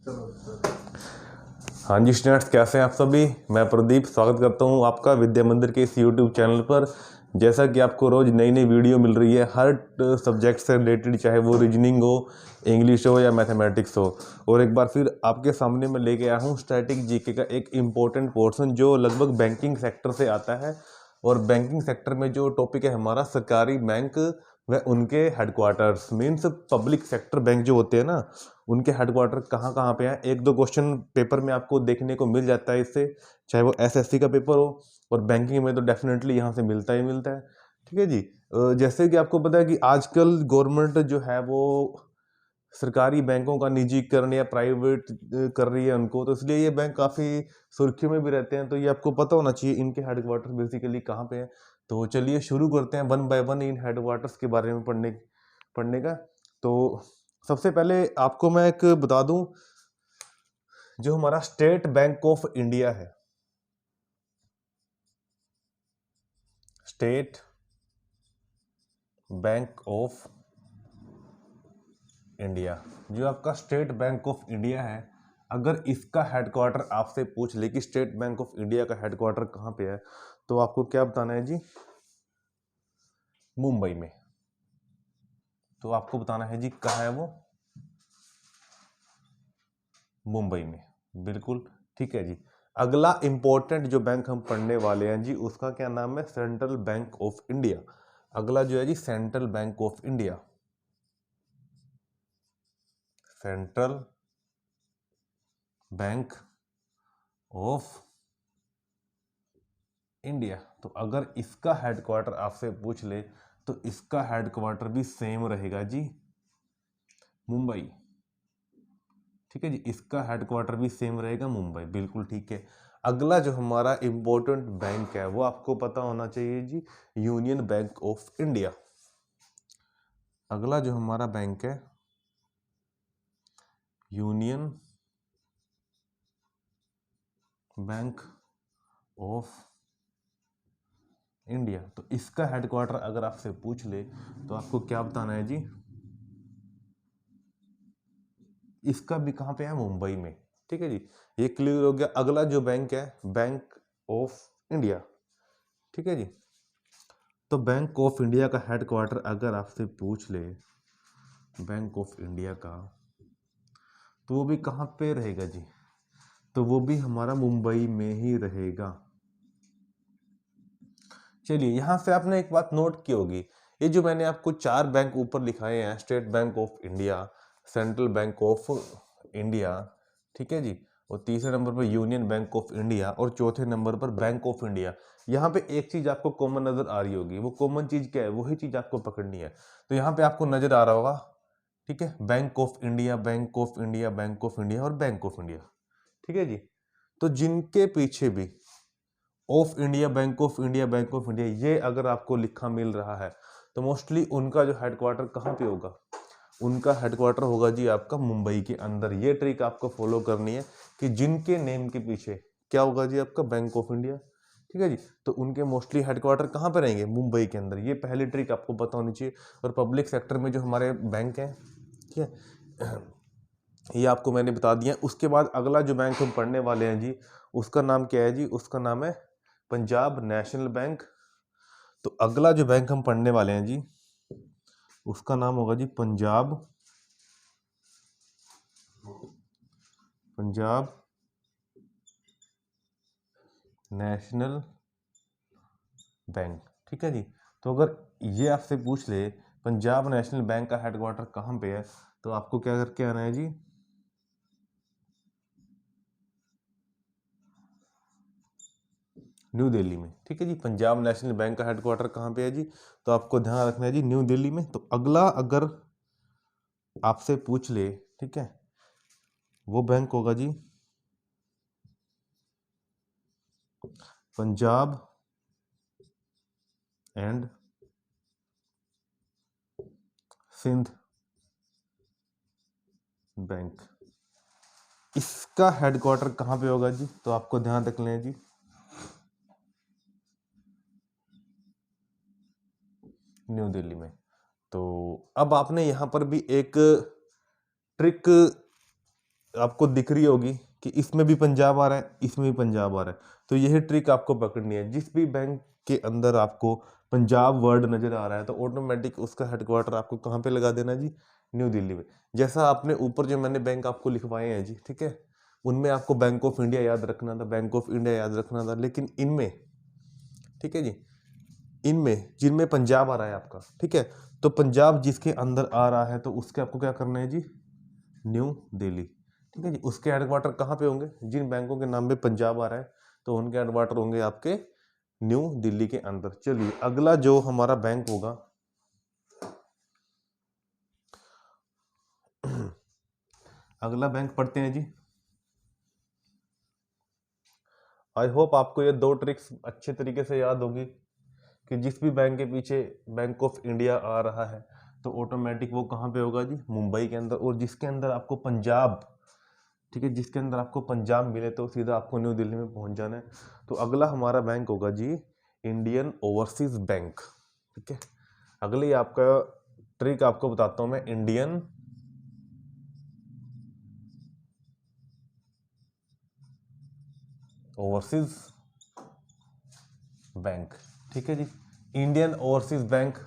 हाँ जी स्टूडेंट्स, कैसे हैं आप सभी। मैं प्रदीप स्वागत करता हूँ आपका विद्या मंदिर के इस यूट्यूब चैनल पर। जैसा कि आपको रोज़ नई नई वीडियो मिल रही है हर सब्जेक्ट से रिलेटेड, चाहे वो रीजनिंग हो, इंग्लिश हो या मैथमेटिक्स हो। और एक बार फिर आपके सामने मैं लेके आया हूँ स्टैटिक जीके का एक इम्पोर्टेंट पोर्शन जो लगभग बैंकिंग सेक्टर से आता है। और बैंकिंग सेक्टर में जो टॉपिक है हमारा सरकारी बैंक व उनके headquarters, means public sector bank जो होते हैं ना, उनके हेडक्वार्टर कहाँ कहाँ पे हैं। एक दो क्वेश्चन पेपर में आपको देखने को मिल जाता है इससे, चाहे वो एसएससी का पेपर हो, और बैंकिंग में तो डेफिनेटली यहाँ से मिलता ही मिलता है। ठीक है जी। जैसे कि आपको पता है कि आजकल गवर्नमेंट जो है वो सरकारी बैंकों का निजीकरण या प्राइवेट कर रही है उनको, तो इसलिए ये बैंक काफ़ी सुर्खियों में भी रहते हैं। तो ये आपको पता होना चाहिए इनके हेडक्वार्टर बेसिकली कहाँ पे हैं। तो चलिए शुरू करते हैं one by one in headquarters के बारे में पढ़ने का। तो सबसे पहले आपको मैं एक बता दूं, जो हमारा स्टेट बैंक ऑफ इंडिया है, स्टेट बैंक ऑफ इंडिया, जो आपका स्टेट बैंक ऑफ इंडिया है, अगर इसका हेडक्वार्टर आपसे पूछ ले कि स्टेट बैंक ऑफ इंडिया का हेडक्वार्टर कहाँ पे है, तो आपको क्या बताना है जी? मुंबई में। तो आपको बताना है जी कहाँ है वो? मुंबई में, बिल्कुल ठीक है जी। अगला इंपॉर्टेंट जो बैंक हम पढ़ने वाले हैं जी, उसका क्या नाम है? Central Bank of India. अगला जो है जी Central Bank of India, Central Bank of India. तो अगर इसका हेडक्वार्टर आपसे पूछ ले तो इसका हेडक्वार्टर भी सेम रहेगा जी, मुंबई। ठीक है जी, इसका हेडक्वार्टर भी सेम रहेगा मुंबई, बिल्कुल ठीक है। अगला जो हमारा इंपॉर्टेंट बैंक है वो आपको पता होना चाहिए जी, यूनियन बैंक ऑफ इंडिया। अगला जो हमारा बैंक है यूनियन बैंक ऑफ इंडिया। तो इसका हेडक्वार्टर अगर आपसे पूछ ले तो आपको क्या बताना है जी? इसका भी कहाँ पे है? मुंबई में। ठीक है जी, ये क्लियर हो गया। अगला जो बैंक है बैंक ऑफ इंडिया। ठीक है जी, तो बैंक ऑफ इंडिया का हेडक्वार्टर अगर आपसे पूछ ले बैंक ऑफ इंडिया का, तो वो भी कहाँ पे रहेगा जी? तो वो भी हमारा मुंबई में ही रहेगा। चलिए, यहाँ से आपने एक बात नोट की होगी, ये जो मैंने आपको चार बैंक ऊपर लिखाए हैं, state bank of India, Central Bank of India, ठीक है जी, और तीसरे नंबर पर यूनियन बैंक ऑफ इंडिया, और चौथे नंबर पर बैंक ऑफ इंडिया। यहाँ पे एक चीज आपको कॉमन नजर आ रही होगी, वो कॉमन चीज क्या है? वही चीज आपको पकड़नी है। तो यहाँ पे आपको नजर आ रहा होगा, ठीक है, bank of India, bank of India, bank of India और बैंक ऑफ इंडिया। ठीक है जी, तो जिनके पीछे भी of India, bank of India, bank of India, ये अगर आपको लिखा मिल रहा है तो मोस्टली उनका जो हेडक्वार्टर कहाँ पे होगा? उनका हेडक्वार्टर होगा जी आपका मुंबई के अंदर। ये ट्रिक आपको फॉलो करनी है कि जिनके नेम के पीछे क्या होगा जी? आपका बैंक ऑफ इंडिया। ठीक है जी, तो उनके मोस्टली हेडक्वार्टर कहाँ पे रहेंगे? मुंबई के अंदर। ये पहली ट्रिक आपको पता होनी चाहिए। और पब्लिक सेक्टर में जो हमारे बैंक हैं, ठीक है, ये आपको मैंने बता दिया। उसके बाद अगला जो बैंक हम पढ़ने वाले हैं जी, उसका नाम क्या है जी? उसका नाम है पंजाब नेशनल बैंक। तो अगला जो बैंक हम पढ़ने वाले हैं जी, उसका नाम होगा जी पंजाब नेशनल बैंक। ठीक है जी, तो अगर ये आपसे पूछ ले पंजाब नेशनल बैंक का हेडक्वार्टर कहाँ पे है, तो आपको क्या करके आना है जी? न्यू दिल्ली में। ठीक है जी, पंजाब नेशनल बैंक का हेडक्वार्टर कहाँ पे है जी? तो आपको ध्यान रखना है जी, न्यू दिल्ली में। तो अगला अगर आपसे पूछ ले, ठीक है, वो बैंक होगा जी पंजाब एंड सिंध बैंक। इसका हेडक्वार्टर कहाँ पे होगा जी? तो आपको ध्यान रख लें जी, न्यू दिल्ली में। तो अब आपने यहाँ पर भी एक ट्रिक आपको दिख रही होगी कि इसमें भी पंजाब आ रहा है, इसमें भी पंजाब आ रहा है। तो यही ट्रिक आपको पकड़नी है, जिस भी बैंक के अंदर आपको पंजाब वर्ड नजर आ रहा है तो ऑटोमेटिक उसका हेडक्वार्टर आपको कहाँ पे लगा देना जी, न्यू दिल्ली में। जैसा आपने ऊपर जो मैंने बैंक आपको लिखवाए हैं जी, ठीक है, उनमें आपको बैंक ऑफ इंडिया याद रखना था, बैंक ऑफ इंडिया याद रखना था, लेकिन इनमें, ठीक है जी, इनमें जिनमें पंजाब आ रहा है आपका, ठीक है, तो पंजाब जिसके अंदर आ रहा है तो उसके आपको क्या करना है जी, न्यू दिल्ली, ठीक है जी। उसके हेडक्वार्टर कहाँ पे होंगे, जिन बैंकों के नाम में पंजाब आ रहा है तो उनके हेडक्वार्टर होंगे आपके न्यू दिल्ली के अंदर। चलिए अगला जो हमारा बैंक होगा, अगला बैंक पढ़ते हैं जी। आई होप आपको ये दो ट्रिक्स अच्छे तरीके से याद होगी कि जिस भी बैंक के पीछे बैंक ऑफ इंडिया आ रहा है तो ऑटोमेटिक वो कहाँ पे होगा जी, मुंबई के अंदर। और जिसके अंदर आपको पंजाब, ठीक है, जिसके अंदर आपको पंजाब मिले तो सीधा आपको न्यू दिल्ली में पहुंच जाना है। तो अगला हमारा बैंक होगा जी इंडियन ओवरसीज बैंक, ठीक है। अगली आपका ट्रिक आपको बताता हूं मैं, इंडियन ओवरसीज बैंक, ठीक है जी, इंडियन ओवरसीज बैंक।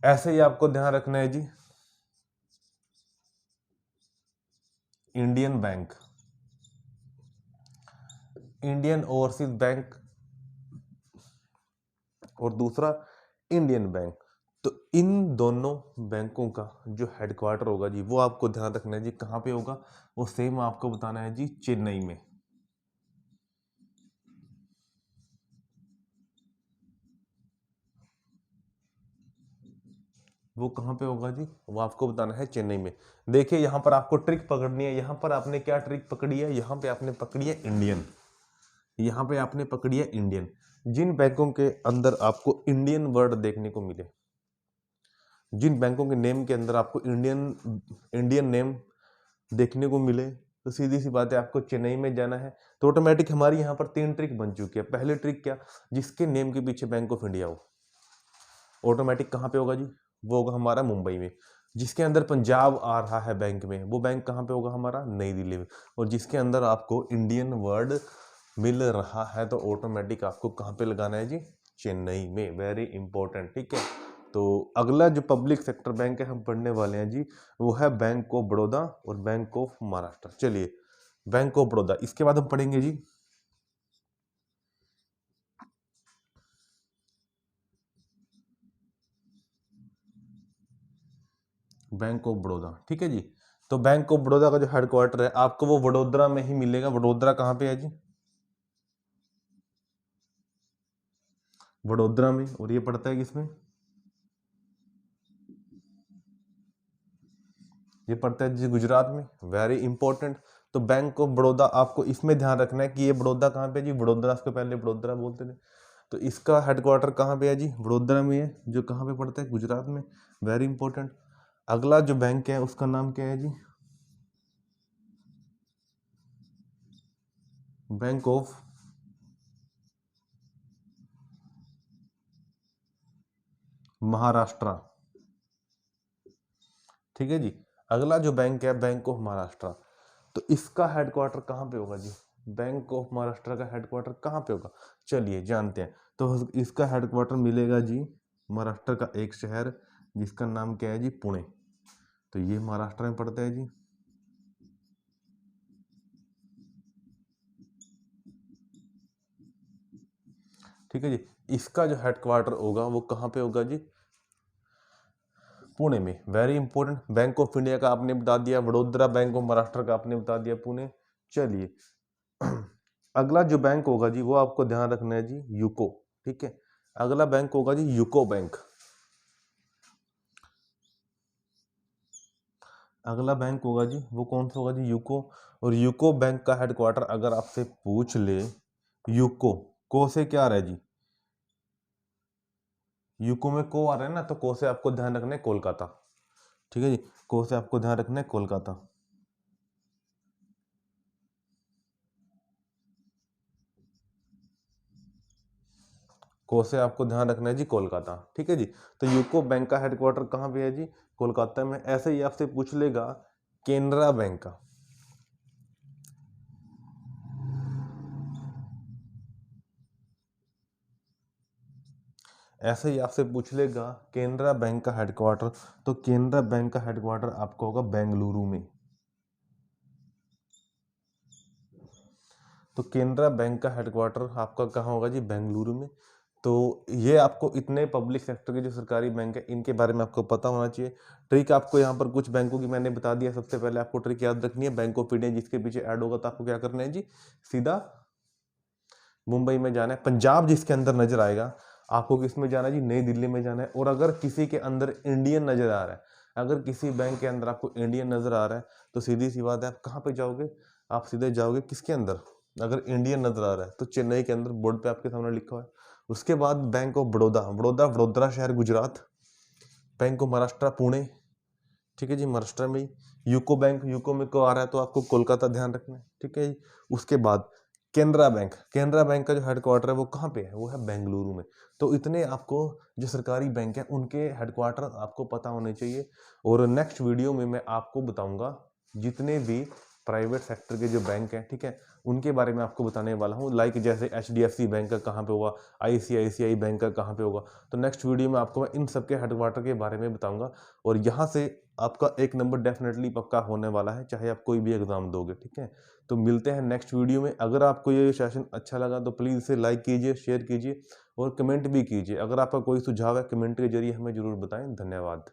ऐसे ही आपको ध्यान रखना है जी, Indian Bank, Indian Overseas Bank, और दूसरा इंडियन बैंक। तो इन दोनों बैंकों का जो हेडक्वार्टर होगा जी वो आपको ध्यान रखना है जी, कहाँ पे होगा, वो सेम आपको बताना है जी, चेन्नई में। वो कहाँ पे होगा जी, वो आपको बताना है चेन्नई में। देखिए यहाँ पर आपको ट्रिक पकड़नी है, यहाँ पर आपने क्या ट्रिक पकड़ी है, यहाँ पे आपने पकड़ी है इंडियन, यहाँ पे आपने पकड़ी है इंडियन। जिन बैंकों के अंदर आपको इंडियन वर्ड देखने को मिले, जिन बैंकों के नेम के अंदर आपको इंडियन इंडियन नेम देखने को मिले, तो सीधी सी बात है आपको चेन्नई में जाना है। तो ऑटोमेटिक हमारी यहाँ पर तीन ट्रिक बन चुकी है। पहली ट्रिक क्या, जिसके नेम के पीछे बैंक ऑफ इंडिया हो, ऑटोमेटिक कहाँ पे होगा जी, वो होगा हमारा मुंबई में। जिसके अंदर पंजाब आ रहा है बैंक में, वो बैंक कहाँ पे होगा हमारा, नई दिल्ली में। और जिसके अंदर आपको इंडियन वर्ड मिल रहा है तो ऑटोमेटिक आपको कहाँ पे लगाना है जी, चेन्नई में। वेरी इंपॉर्टेंट, ठीक है। तो अगला जो पब्लिक सेक्टर बैंक है हम पढ़ने वाले हैं जी, वो है बैंक ऑफ बड़ौदा और बैंक ऑफ महाराष्ट्र। चलिए बैंक ऑफ बड़ौदा, इसके बाद हम पढ़ेंगे जी बैंक ऑफ बड़ौदा, ठीक है जी। तो बैंक ऑफ बड़ौदा का जो हेडक्वार्टर है आपको वो वडोदरा में ही मिलेगा। वडोदरा कहाँ पे है जी, वडोदरा में। और ये पड़ता है किसमें, ये पड़ता है जी गुजरात में। Very important. तो बैंक ऑफ बड़ौदा आपको इसमें ध्यान रखना है कि ये बड़ौदा कहाँ पे है जी, वडोदरा, इसको पहले बड़ौदरा बोलते थे। तो इसका हेडक्वार्टर कहाँ पे है जी, वडोदरा में है, जो कहाँ पे पड़ता है, गुजरात में। Very important. अगला जो बैंक है उसका नाम क्या है जी, बैंक ऑफ महाराष्ट्र, ठीक है जी। अगला जो बैंक है बैंक ऑफ महाराष्ट्र, तो इसका हेडक्वार्टर कहाँ पे होगा जी, बैंक ऑफ महाराष्ट्र का हेडक्वार्टर कहाँ पे होगा, चलिए जानते हैं। तो इसका हेडक्वार्टर मिलेगा जी महाराष्ट्र का एक शहर जिसका नाम क्या है जी, पुणे। तो ये महाराष्ट्र में पड़ता है जी। ठीक है जी। इसका जो हेडक्वार्टर होगा वो कहाँ पे होगा जी, पुणे में। Very important. Bank of India का आपने बता दिया, वडोदरा, बैंक ऑफ महाराष्ट्र का आपने बता दिया, पुणे। चलिए अगला जो बैंक होगा जी वो आपको ध्यान रखना है जी, यूको, ठीक है। अगला बैंक होगा जी यूको बैंक। अगला बैंक होगा जी वो कौन सा होगा जी, यूको। और यूको बैंक का हेडक्वार्टर अगर आपसे पूछ ले, यूको, को से क्या आ रहा है जी, यूको में को आ रहा है ना, तो को से आपको ध्यान रखना है कोलकाता, ठीक है जी। को से आपको ध्यान रखना है कोलकाता। को से आपको ध्यान रखना है जी कोलकाता, ठीक है जी। तो यूको बैंक का हेडक्वार्टर कहाँ पे है जी, कोलकाता में। ऐसे ही आपसे पूछ लेगा केनरा बैंक का, ऐसे ही आपसे पूछ लेगा केनरा बैंक का हेडक्वार्टर, तो केनरा बैंक का हेडक्वार्टर आपका होगा बेंगलुरु में। तो केनरा बैंक का हेडक्वार्टर आपका कहाँ होगा जी? बेंगलुरु में। तो ये आपको इतने पब्लिक सेक्टर के जो सरकारी बैंक है इनके बारे में आपको पता होना चाहिए। ट्रिक आपको यहाँ पर कुछ बैंकों की मैंने बता दिया। सबसे पहले आपको ट्रिक याद रखनी है, बैंक ऑफ इंडिया जिसके पीछे ऐड होगा तो आपको क्या करना है जी? सीधा मुंबई में जाना है। पंजाब जिसके अंदर नजर आएगा आपको किस में जाना है जी? नई दिल्ली में जाना है। और अगर किसी के अंदर इंडियन नजर आ रहा है, अगर किसी बैंक के अंदर आपको इंडियन नजर आ रहा है तो सीधी सी बात है आप कहाँ पे जाओगे? आप सीधे जाओगे किसके अंदर? अगर इंडियन नजर आ रहा है तो चेन्नई के अंदर, बोर्ड पे आपके सामने लिखा हुआ है। उसके बाद बैंक ऑफ बड़ौदा, वडोदरा शहर गुजरात। बैंक ऑफ महाराष्ट्र पुणे, ठीक है जी, महाराष्ट्र में। यूको बैंक, यूको में को आ रहा है तो आपको कोलकाता ध्यान रखना है, ठीक है जी। उसके बाद केनरा बैंक, केनरा बैंक का जो हेडक्वार्टर है वो कहाँ पे है? वो है बेंगलुरु में। तो इतने आपको जो सरकारी बैंक है उनके हेडक्वार्टर आपको पता होने चाहिए। और नेक्स्ट वीडियो में मैं आपको बताऊंगा जितने भी प्राइवेट सेक्टर के जो बैंक हैं, ठीक है, उनके बारे में आपको बताने वाला हूँ। लाइक जैसे HDFC बैंक का कहाँ पे होगा, ICICI बैंक का कहाँ पे होगा। तो नेक्स्ट वीडियो में आपको मैं इन सबके हेडक्वार्टर के बारे में बताऊंगा। और यहाँ से आपका 1 नंबर डेफिनेटली पक्का होने वाला है, चाहे आप कोई भी एग्जाम दोगे, ठीक है। तो मिलते हैं नेक्स्ट वीडियो में। अगर आपको ये सेशन अच्छा लगा तो प्लीज़ इसे लाइक कीजिए, शेयर कीजिए और कमेंट भी कीजिए। अगर आपका कोई सुझाव है कमेंट के जरिए हमें जरूर बताएं। धन्यवाद।